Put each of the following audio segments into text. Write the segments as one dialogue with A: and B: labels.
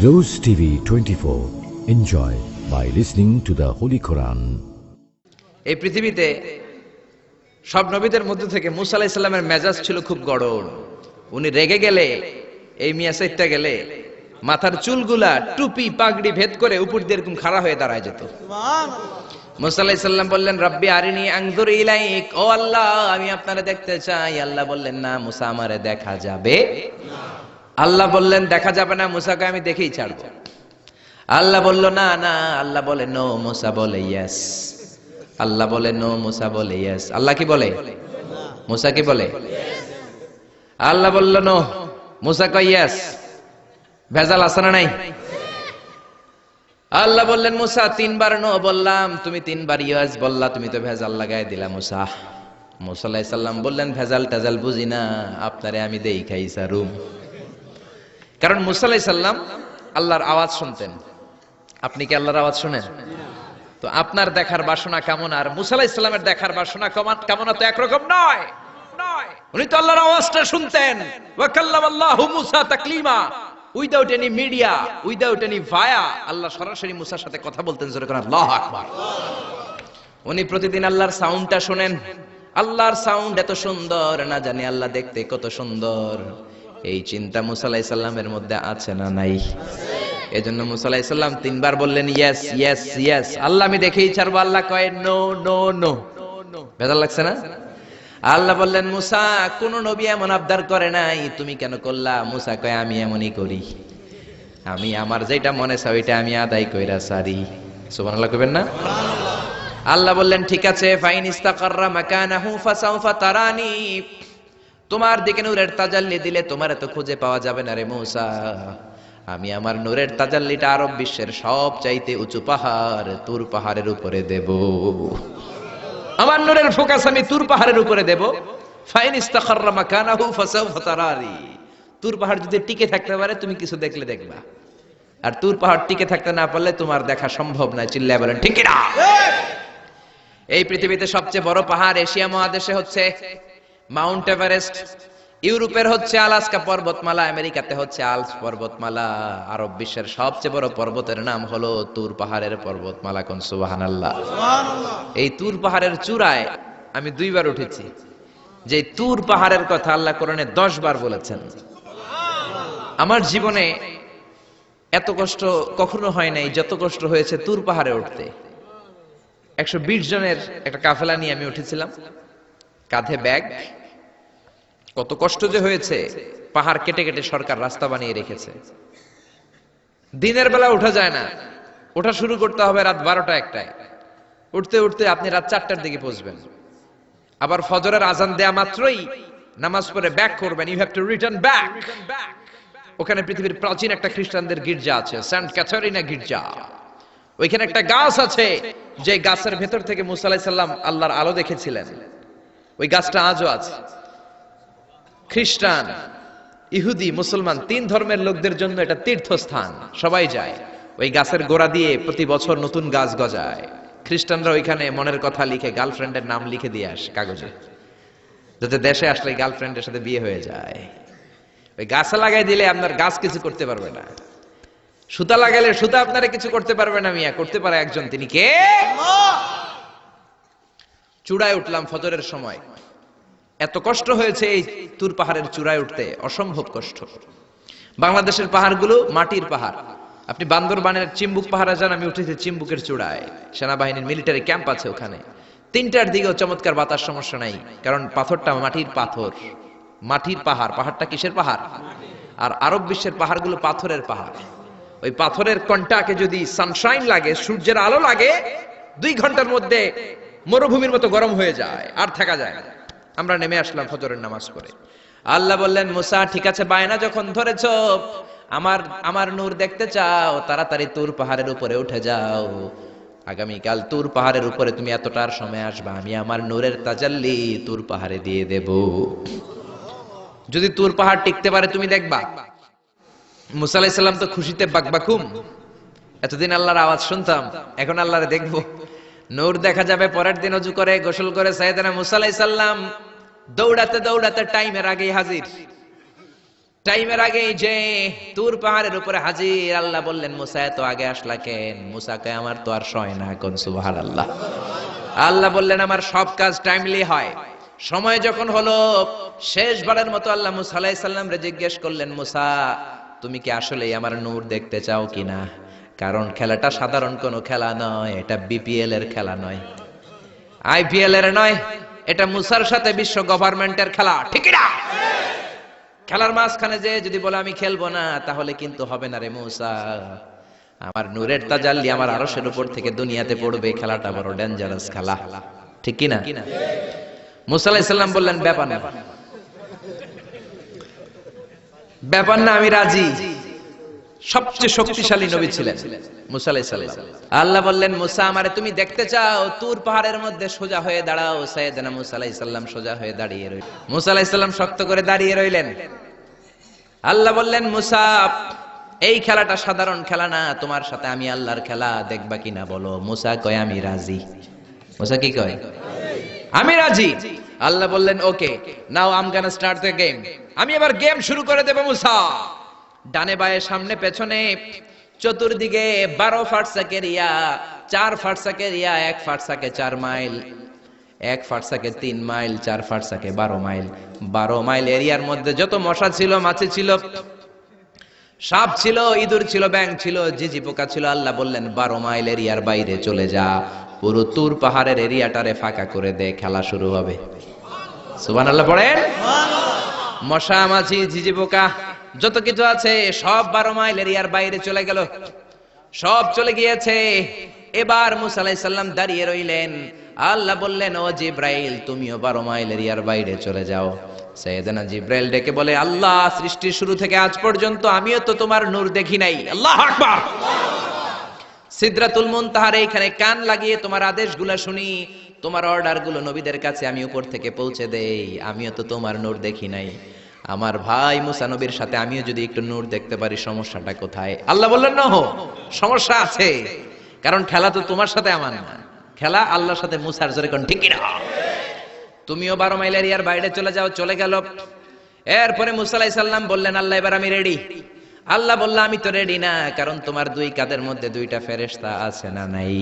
A: Rose TV 24. Enjoy by listening to the Holy Quran.
B: এই পৃথিবীতে সব নবীদের মধ্যে থেকে মুসা আলাইহিস সালামের মেজাজ ছিল খুব গড়ন। উনি রেগে গেলে, এই মিয়া সাইটটা গেলে মাথার চুলগুলা টুপি পাগড়ি ভেদ করে উপর দিয়ে এরকম খাড়া হয়ে দাঁড়ায় যেত। মুসা আলাইহিস সালাম বললেন, রব্বি আরিনি আনজুর ইলাইক, ও আল্লাহ আমি আপনারে দেখতে চাই। আল্লাহ বললেন, না মুসা আমারে দেখা যাবে না। আল্লাহ বললেন, দেখা যাবে না, মুসাকে আমি দেখেই ছাড়বো। আল্লাহ বলল, না না। আল্লাহ বলে নো, মুসা বলে ইয়েস। আল্লাহ বলে নো, মুসা বলে ইয়েস। আল্লাহ কি বলে? মুসা কি বলে? আল্লাহ বলল নো, মুসা কয় ইয়েস। ভেজাল আছে না নাই? আল্লাহ বললেন, মুসা তিনবার নো বললাম, তুমি তিনবার ইয়েস বললা, তুমি তো ভেজাল লাগাই দিলা মুসা। মুসা আলাইহিস সালাম বললেন, ভেজাল টেজাল বুঝি না, আপনারে আমি দেই খাই সারুম। কারণ মুসা আলাইহিস সালাম আল্লাহর আওয়াজ শুনতেন। আপনি কি আল্লাহর আওয়াজ শুনেন? তো আপনার দেখার বাসনা কেমন আর মুসা আলাইহিস সালামের দেখার বাসনা কেমন তো একরকম নয়। উনি তো আল্লাহর আওয়াজটা শুনতেন। ওয়া কাল্লামাল্লাহু মুসা তাকলিমা, without any media, without any via, আল্লাহ সরাসরি মুসার সাথে কথা বলতেন। জোরে করে আল্লাহু আকবার। উনি প্রতিদিন আল্লাহর সাউন্ডটা শুনেন। আল্লাহর সাউন্ড এত সুন্দর, না জানি আল্লাহ দেখতে কত সুন্দর। এই চিন্তা মুসা আলাইহিস সালামের মধ্যে আছে না নাই? এজন্য মুসা আলাইহিস সালাম তিনবার বললেন ইয়েস ইয়েস ইয়েস। আল্লাহ আমি দেখেই ছাড়বো। আল্লাহ কয় নো নো নো। ভেজাল লাগছে না? আল্লাহ বললেন, মুসা কোন নবী এমন আবদার করে নাই, তুমি কেন করলা? মুসা কয়, আমি এমনই করি, আমি আমার যেটা মনে চাই ওইটা আমি আদায় কইরা সারি। সুবহানাল্লাহ কইবেন না? আল্লাহ বললেন, ঠিক আছে, ফাইন ইস্তাকাররা মাকানাহু ফাসাউফা তারানি, তোমার দিকে নূরের তাজাল্লি দিলে তোমার এত খুঁজে পাওয়া যাবে না রে মুসা। আমি আমার নূরের তাজাল্লিটা আরব বিশ্বের সব চাইতে উঁচু পাহাড় তুর পাহাড়ের উপরে দেব। আমার নূরের ফোকাস আমি তুর পাহাড়ের উপরে দেব। ফাইন ইস্তাকাররা মাকানাহু ফাসাউফা তারানি, তুর পাহাড় যদি টিকে থাকতে পারে তুমি কিছু দেখলে দেখবা, আর তুর পাহাড় টিকে থাকতে না পারলে তোমার দেখা সম্ভব না। চিল্লায় বলেন ঠিক না? এই পৃথিবীতে সবচেয়ে বড় পাহাড় এশিয়া মহাদেশে হচ্ছে মাউন্ট এভারেস্ট, ইউরোপের হচ্ছে আলাস্কা পর্বতমালা, আমেরিকাতে হচ্ছে আল্পস পর্বতমালা, আরব বিশ্বের সবচেয়ে বড় পর্বতের নাম হলো তুর পাহাড়ের পর্বতমালা। কোন সুবহানাল্লাহ। এই তুর পাহাড়ের চূড়ায় আমি 2 বার উঠেছি। যে তুর পাহাড়ের কথা আল্লাহ কোরআনে 10 বার বলেছেন। আমার জীবনে এত কষ্ট কখনো হয় নাই যত কষ্ট হয়েছে তুর পাহাড়ে উঠতে। 120 জনের একটা কাফেলা নিয়ে আমি উঠেছিলাম, কাঁধে ব্যাগ। কত কষ্ট যে হয়েছে, পাহাড় কেটে কেটে সরকার রাস্তা বানিয়ে রেখেছে। দিনের বেলা ওঠা যায় না, ওঠা শুরু করতে হবে রাত 12টা 1টায়। উঠতে উঠতে আপনি রাত 4টার দিকে পৌঁছবেন। আবার ফজরের আজান দেয়া মাত্রই নামাজ পড়ে ব্যাক করবেন। You have to return back. ওখানে পৃথিবীর প্রাচীন একটা খ্রিস্টানদের গির্জা আছে, সেন্ট ক্যাথারিনা গির্জা। ওইখানে একটা গাছ আছে, যে গাছের ভেতর থেকে মুসা আলাইহিস সালাম আল্লাহর আলো দেখেছিলেন। ওই গাছটা আজও আছে। খ্রিস্টান, ইহুদি, মুসলমান 3 ধর্মের লোকদের জন্য এটা তীর্থস্থান, সবাই যায়। ওই গাছের গোড়া দিয়ে প্রতি বছর নতুন গাছ গজায়। খ্রিস্টানরা ওইখানে মনের কথা লিখে, গার্লফ্রেন্ডের নাম লিখে দিয়ে আসে কাগজে, যাতে দেশে আসলে গার্লফ্রেন্ডের সাথে বিয়ে হয়ে যায়। ওই গাছে লাগাই দিলে আপনার গাছ কিছু করতে পারবে না। সুতা লাগাইলে সুতা আপনারা কিছু করতে পারবে না। মিয়া করতে পারে একজন, তিনি কে? চূড়ায় উঠলাম ফজরের সময়। এত কষ্ট হয়েছে এই তুর পাহাড়ের চূড়ায় উঠতে, অসম্ভব কষ্ট। বাংলাদেশের পাহাড়গুলো মাটির পাহাড়। আপনি বান্দরবানের চিম্বুক পাহাড়ে যান, আমি উঠেছি চিম্বুকের চূড়ায়, সেনাবাহিনীর মিলিটারি ক্যাম্প আছে ওখানে। 3টার দিকেও চমৎকার বাতাস, সমস্যা নাই, কারণ পাথরটা মাটির পাথর, মাটির পাহাড়। পাহাড়টা কিসের পাহাড়? আর আরব বিশ্বের পাহাড়গুলো পাথরের পাহাড়। ওই পাথরের কন্টাকে যদি সানশাইন লাগে, সূর্যের আলো লাগে, 2 ঘন্টার মধ্যে মরুভূমির মতো গরম হয়ে যায়, আর থাকা যায় না। আমরা নেমে আসলাম ফজরের নামাজ পড়ে। আল্লাহ বললেন, মুসা ঠিক আছে, বায়না যখন ধরেছো, আমার নূর দেখতে চাও, তাড়াতাড়ি তুর পাহাড়ের উপরে উঠে যাও। আগামীকাল তুর পাহাড়ের উপরে তুমি এতটার সময় আসবা, আমি আমার নূরের তাজাল্লি তুর পাহাড়ে দিয়ে দেব। যদি তুর পাহাড় টিকতে পারে তুমি দেখবা। মুসা আলাইহিস সালাম তো খুশিতে বাকবাকুম। এতদিন আল্লাহর আওয়াজ শুনতাম, এখন আল্লাহরে দেখবো, নূর দেখা যাবে। পরের দিন ওযু করে গোসল করে সাইয়েদনা মুসা আলাইহিস সালাম দৌড়াতে দৌড়াতে টাইমের আগেই হাজির। টাইমের আগে যে তুর পাহাড়ের উপরে হাজির, আল্লাহ বললেন মুসা এত আগে আসলা কেন? মুসা কয় আমার তো আর সয় না, কোন সুবহানাল্লাহ। আল্লাহ বললেন আমার সব কাজ টাইমলি হয়। সময় যখন হলো, শেষবারের মতো আল্লাহ মুসা আলাইহিস সালাম রে জিজ্ঞেস করলেন, মুসা তুমি কি আসলেই আমার নূর দেখতে চাও কিনা? কারণ খেলাটা সাধারণ কোনো খেলা নয়, এটা বিপিএল এর খেলা নয়, আইপিএল এর নয়, এটা মুসার সাথে বিশ্ব গভর্নমেন্টের খেলা, ঠিক না? খেলার মাঝখানে যে যদি বলে আমি খেলবো না, তাহলে কিন্তু হবে না রে মুসা। আমার নূরের তাজাল্লি আমার আরশের উপর থেকে দুনিয়াতে পড়বে, খেলাটা বড় ডেঞ্জারাস খেলা, ঠিক কি না? মুসা আলাইহিস সালাম বললেন ব্যাপার না, ব্যাপার না, আমি রাজি। সবচেয়ে শক্তিশালী নবী ছিলেন মুসা আলাইহিস সালাম। আল্লাহ বললেন মুসা আমারে তুমি দেখতে চাও, তুর পাহাড়ের মধ্যে সোজা হয়ে দাঁড়াও। সাইয়েদনা মুসা আলাইহিস সালাম সোজা হয়ে দাঁড়িয়ে রইলেন। মুসা আলাইহিস সালাম শক্ত করে দাঁড়িয়ে রইলেন। আল্লাহ বললেন মুসা এই খেলাটা সাধারণ খেলা না, তোমার সাথে আমি আল্লাহর খেলা, দেখবা কিনা বলো? মুসা কয় আমি রাজি। মুসা কি কয়? আমি রাজি। আল্লাহ বললেন okay, now I am gonna start the game. আমি এবার গেম শুরু করে দেব মুসা। ডানে বায়ে সামনে পেছনে চতুর্দিকে 12 ফারসাক এরিয়া, 4 ফারসাক এরিয়া, 1 ফারসাকে 4 মাইল, 1 ফারসাকে 3 মাইল, 4 ফারসাকে 12 মাইল। 12 মাইল এরিয়ার মধ্যে যত মশা ছিল, মাছি ছিল, সাপ ছিল, ইঁদুর ছিল, ব্যাঙ ছিল, ঝিঝি পোকা ছিল। আল্লাহ বললেন 12 মাইল এরিয়ার বাইরে চলে যা, পুরো তুর পাহাড়ের এরিয়াটারে ফাঁকা করে দে, খেলা শুরু হবে। সুবহানাল্লাহ পড়েন। মশা মাছি ঝিঝি পোকা যত কিছু আছে সব 12 মাইল এরিয়ার বাইরে চলে গেল, সব চলে গিয়েছে। এবার মুসা আলাইহিস সালাম দাঁড়িয়ে রইলেন। আল্লাহ বললেন ও জিব্রাইল তুমিও 12 মাইল এরিয়ার বাইরে চলে যাও। সাইয়েদনা জিব্রাইল ডেকে বলে আল্লাহ সৃষ্টির শুরু থেকে আজ পর্যন্ত আমিও তো তোমার নূর দেখি নাই। আল্লাহু আকবার। সিদরাতুল মুনতাহার এইখানে কান লাগিয়ে তোমার আদেশগুলো শুনি, তোমার অর্ডারগুলো নবীদের কাছে আমি উপর থেকে পৌঁছে দেই, আমিও তো তোমার নূর দেখি নাই। আমার ভাই মুসা নবীর সাথে আমিও যদি একটু নূর দেখতে পারি, সমস্যাটা কোথায়? আল্লাহ বললেন না, সমস্যা আছে, কারণ খেলা তো তোমার সাথে আমার না, খেলা আল্লাহর সাথে মুসার। জোরে কোন ঠিক না? তুমিও 12 মাইল এরিয়ার বাইরে চলে যাও। চলে গেল। এরপরে মুসা আলাইহিস সালাম বললেন আল্লাহ এবার আমি রেডি। আল্লাহ বলল আমি তো রেডি না, কারণ তোমার দুই কাঁধের মধ্যে দুইটা ফেরেশতা আছে না নাই?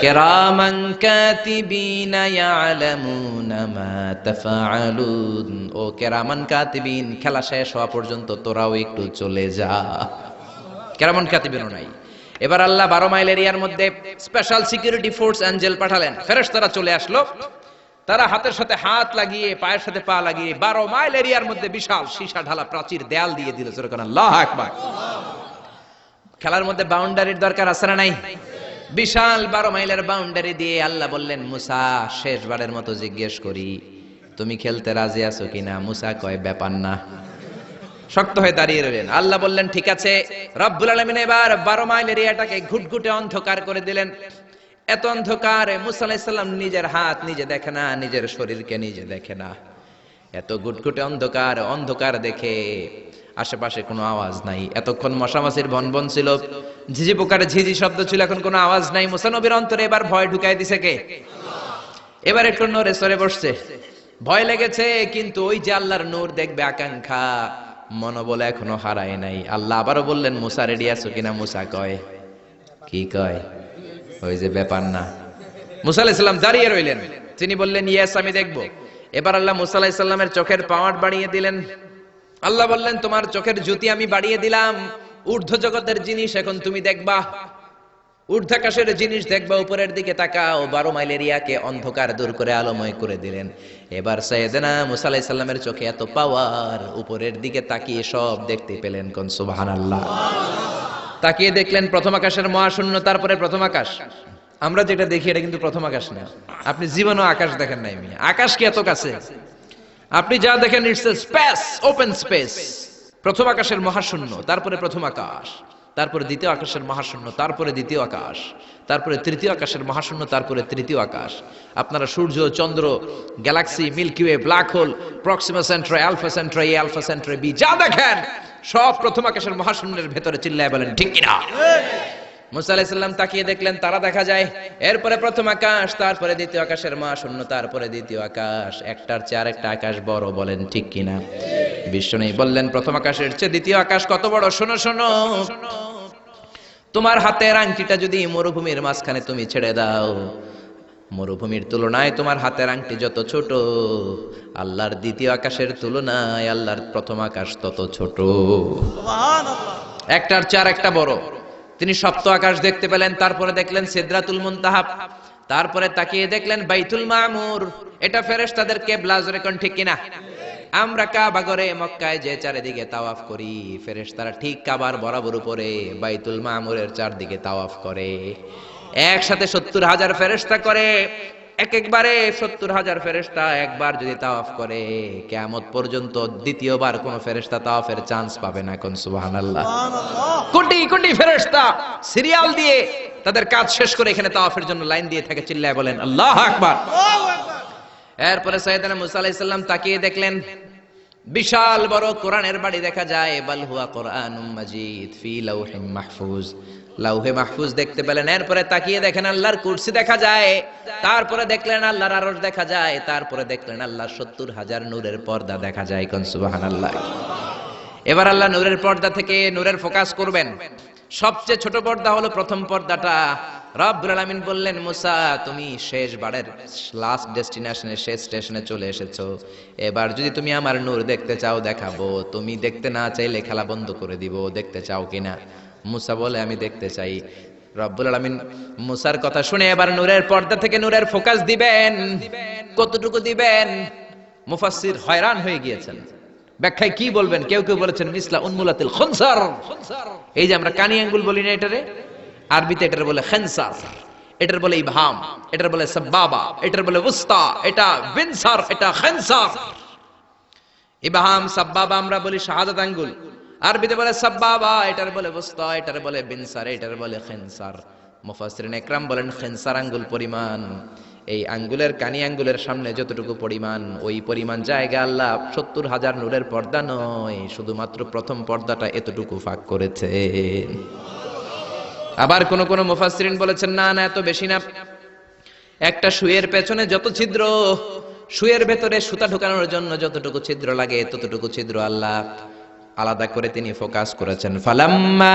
B: কিরামান কাতিবিনা ইয়ালামুনা মা তাফআলুন। ও কিরামান কাতিবিন, খেলা শেষ হওয়া পর্যন্ত তোরাও একটু চলে যা। কিরামান কাতিবিনও নাই। এবার আল্লাহ 12 মাইল এরিয়ার মধ্যে স্পেশাল সিকিউরিটি ফোর্স এঞ্জেল পাঠালেন। ফেরেশতারা চলে আসলো। তারা হাতের সাথে হাত লাগিয়ে, পায়ের সাথে পা লাগিয়ে 12 মাইল এরিয়ার মধ্যে বিশাল সীসা ঢালা প্রাচীর দেয়াল দিয়ে দিল। যেরকম আল্লাহু আকবার। খেলার মধ্যে বাউন্ডারির দরকার আছে না নাই? বিশাল 12 মাইলের বাউন্ডারি দিয়ে আল্লাহ বললেন মুসা শেষবারের মতো জিজ্ঞেস করি তুমি খেলতে রাজি আছো কিনা? মুসা কয় ব্যাপার না, শক্ত হয়ে দাঁড়িয়ে রইলেন। আল্লাহ বললেন ঠিক আছে। রব্বুল আলামিন এবার 12 মাইল এরিয়াটাকে ঘুটঘুটে অন্ধকার করে দিলেন। এত অন্ধকারে মুসা আলাইহিস সালাম নিজের হাত নিজে দেখে না, নিজের শরীরকে নিজে দেখে না। এত ঘুটঘুটে অন্ধকার, অন্ধকার দেখে আশেপাশে কোনো আওয়াজ নাই। এতক্ষণ মশামাছির ভনভন ছিল, ঝিঝি পোকার ঝিঝি শব্দ ছিল, এখন কোনো আওয়াজ নাই। মুসা নবীর অন্তরে এবার ভয় ঢুকাই দিছে কে? এবার একটু নড়ে সরে বসছে। ভয় লেগেছে, কিন্তু ওই যে আল্লাহর নূর দেখবে আকাঙ্ক্ষা, মনোবল এখনো হারায় নাই। আল্লাহ আবারও বললেন মুসা রেডি আছো কিনা? মুসা কয় কি কয়? ওই যে ব্যাপার না। মুসা আলাইহিস সালাম দাঁড়িয়ে রইলেন। তিনি বললেন ইয়েস আমি দেখবো। এবার আল্লাহ মুসা আলাইহিস সালামের চোখের পাওয়ার বাড়িয়ে দিলেন। আল্লাহ বললেন তোমার চোখের জ্যোতি আমি বাড়িয়ে দিলাম, ঊর্ধ্ব জগতের জিনিস এখন তুমি দেখবা, ঊর্ধ্বাকাশের জিনিস দেখবা, উপরের দিকে তাকাও। 12 মাইল এরিয়াকে অন্ধকার দূর করে আলোময় করে দিলেন। এবার সাইয়েদনা মুসা আলাইহিস সালামের চোখে এত পাওয়ার, উপরের দিকে তাকিয়ে সব দেখতে পেলেন। কোন সুবহানাল্লাহ। তাকিয়ে দেখলেন প্রথম আকাশের মহাশূন্য, তারপরে প্রথম আকাশ। আমরা যেটা দেখি এটা কিন্তু প্রথম আকাশ না। আপনি জীবনও আকাশ দেখেন নাই। আকাশ কি এত কাছে? আপনি যা দেখেন it's a space, open space. প্রথম আকাশের মহাশূন্য, তারপরে প্রথম আকাশ, তারপরে দ্বিতীয় আকাশের মহাশূন্য, তারপরে দ্বিতীয় আকাশ, তারপরে তৃতীয় আকাশের মহাশূন্য, তারপরে তৃতীয় আকাশ। আপনারা সূর্য, চন্দ্র, galaxy, milky way, black hole, Proxima Centauri, Alpha Centauri, Alpha Centauri B, যা দেখেন সব প্রথম আকাশের মহাশূন্যের ভেতরে। চিল্লায় বলেন ঠিক কিনা? মুসা আলাইহিস সালাম তাকিয়ে দেখলেন তারা দেখা যায়। এরপরে প্রথম আকাশ, তারপরে দ্বিতীয় আকাশের মহাশূন্য, তারপরে দ্বিতীয় আকাশ। একটার চেয়ে আরেকটা আকাশ বড়। বলেন ঠিক কিনা? বিশ্বনবী বললেন প্রথম আকাশের চেয়ে দ্বিতীয় আকাশ কত বড়, শোনো শোনো, তোমার হাতের আংটিটা যদি মরুভূমির মাঝখানে তুমি ছেড়ে দাও, মরুভূমির তুলনায় তোমার হাতের আংটি যত ছোট, আল্লাহর দ্বিতীয় আকাশের তুলনায় আল্লাহর প্রথম আকাশ তত ছোট। একটার চার একটা বড়। তিনি সপ্ত আকাশ দেখতে পেলেন, তারপরে দেখলেন সিদরাতুল মুনতাহা, তারপরে তাকিয়ে দেখলেন বাইতুল মামুর। এটা ফেরেশতাদের কিবলা, জোরে কোন ঠিক কিনা? আমরা কাবা ঘরে মক্কায় যে চারিদিকে তাওয়াফ করি, ফেরেশতারা ঠিক কাবার বরাবর উপরে বাইতুল মামুরের চারদিকে তাওয়াফ করে। একসাথে 70,000 ফেরেশতা করে, একবারে 70,000 ফেরেশতা একবার যদি তাওয়াফ করে, কিয়ামত পর্যন্ত দ্বিতীয়বার কোন ফেরেশতা তাওয়াফের চান্স পাবে না। কোন সুবহানাল্লাহ। কোটি কোটি ফেরেশতা সিরিয়াল দিয়ে তাদের কাজ শেষ করে এখানে তাওয়াফের জন্য লাইন দিয়ে থাকে। চিল্লায় বলেন আল্লাহু আকবার। এরপরে সাইয়েদনা মুসা আলাইহিস সালাম তাকিয়ে দেখলেন বিশাল বড় কোরআনের বাড়ি দেখা যায়। বাল হুয়া কোরআনুম মাজিদ ফি লাউহিম মাহফুজ, লাউহে মাহফুজ দেখতে পেলেন। এরপরে তাকিয়ে দেখেন আল্লাহর কুরসি দেখা যায়, তারপরে দেখলেন আল্লাহর আরশ দেখা যায়, তারপরে দেখলেন আল্লাহর 70,000 নূরের পর্দা দেখা যায়। কোন সুবহানাল্লাহ। এবার আল্লাহ নূরের পর্দা থেকে নূরের ফোকাস করবেন। সবচেয়ে ছোট পর্দা হলো প্রথম পর্দাটা। রব্বুল আলামিন বললেন মুসা, তুমি শেষ বারের লাস্ট ডেস্টিনেশনে, শেষ স্টেশনে চলে এসেছো। এবার যদি তুমি আমার নূর দেখতে চাও দেখাবো, তুমি দেখতে না চাইলে খেলা বন্ধ করে দিব। দেখতে চাও কিনা? মুসা বলে আমি দেখতে চাই। রব্বুল আলামিন মুসার কথা শুনে এবার নূরের পর্দা থেকে নূরের ফোকাস দিবেন। কতটুকু দিবেন? মুফাসসির হয়রান হয়ে গিয়েছেন, ব্যাখ্যায় কি বলবেন। কেউ কেউ বলেছেন মিসলা উনমুলাতিল খুনসার। এই যে আমরা কানি আঙ্গুল বলি না, এটারে আরবিতে এটার বলে খেনসার, এটার বলে ইবহাম, এটার বলে সাব্বাবা, এটার বলে উস্তা, এটা বিনসার, এটা খেনসার। ইবহাম সাব্বাবা আমরা বলি শাহাদাত আঙ্গুল, আরবিতে বলে সাব্বাবা, এটার বলে উস্তা, এটার বলে বিনসার, এটার বলে খেনসার। মুফাসসিরিন ইকরাম বলেন খেনসার আঙ্গুল পরিমাণ, এই আঙ্গুলের কানি আঙ্গুলের সামনে যতটুকু পরিমাণ, ওই পরিমাণ জায়গা আল্লাহ 70,000 নূরের পর্দা নয়, শুধুমাত্র প্রথম পর্দাটা এতটুকু ফাঁক করেছে। আবার কোন কোন মুফাসসিরিন বলেছেন না না, এত বেশি না। একটা সুয়ের পেছনে যত ছিদ্র, সুয়ের ভেতরে সুতা ঢোকানোর জন্য যতটুকু ছিদ্র লাগে, ততটুকু ছিদ্র আল্লাহ আলাদা করে তিনি ফোকাস করেছেন। ফালাম্মা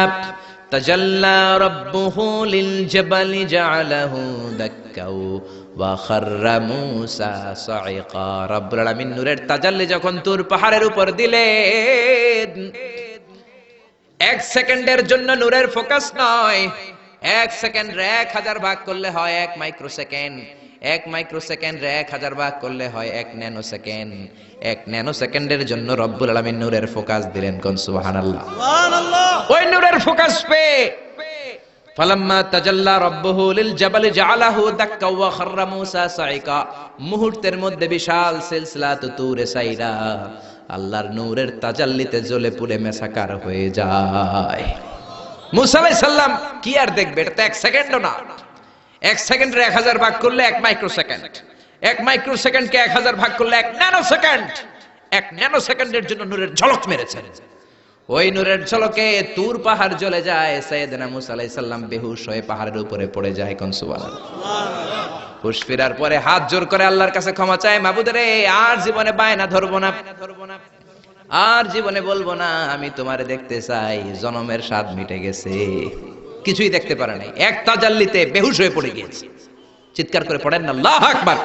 B: তাজাল্লা রাব্বুহু লিল জাবালি জাআলাহু দাক্কাও ওয়া খাররা মূসা সাইকা। রব্বুল আলামিন নূরের তাজাল্লি যখন তুর পাহাড়ের উপর দিলেন, 1 সেকেন্ডের জন্য নূরের ফোকাস নয়, 1 সেকেন্ড 1000 ভাগ করলে হয় 1 মাইক্রোসেকেন্ড, 1 মাইক্রোসেকেন্ড 1000 ভাগ করলে হয় 1 ন্যানো সেকেন্ড। 1 ন্যানো সেকেন্ডের জন্য রব্বুল আলামিন নূরের ফোকাস দিলেন। কোন সুবহানাল্লাহ। সুবহানাল্লাহ। ওই নূরের ফোকাস পে ফালাম্মা তাজাল্লা রাব্বুহু লিল জাবালি জাআলাহু দাক্কা ওয়া খাররা মূসা সাইকা, মুহূর্তের মধ্যে বিশাল সিলসিলাত তুরে সাইরা আল্লাহর নূরের তাজাল্লিতে জ্বলে পুড়ে মেসাকার হয়ে যায়। মূসা আলাইহিস সালাম কি আর দেখবে? এটা তো 1 সেকেন্ডও না। 1 সেকেন্ডে 1000 ভাগ করলে 1 মাইক্রোসেকেন্ড, 1 মাইক্রোসেকেন্ডকে 1000 ভাগ করলে 1 ন্যানো সেকেন্ড। 1 ন্যানো সেকেন্ডের জন্য নূরের ঝলক মেরেছেন। ওই নূরের ঝলকে তুর পাহাড় জ্বলে যায়। সাইয়েদনা মূসা আলাইহিস সালাম বেহুশ হয়ে পাহাড়ের উপরে পড়ে যায়। কোন সুবহানাল্লাহ। হুশ ফেরার পরে হাত জোর করে আল্লাহর কাছে ক্ষমা চায়, মাবুদ রে, আর জীবনে বায়না ধরবো না, আর জীবনে বলবো না আমি তোমারে দেখতে চাই। জনমের স্বাদ মিটে গেছে, কিছুই দেখতে পারে নাই, এক তাজাল্লিতে বেহুশ হয়ে পড়ে গিয়েছে। চিৎকার করে পড়েন না আল্লাহু আকবার।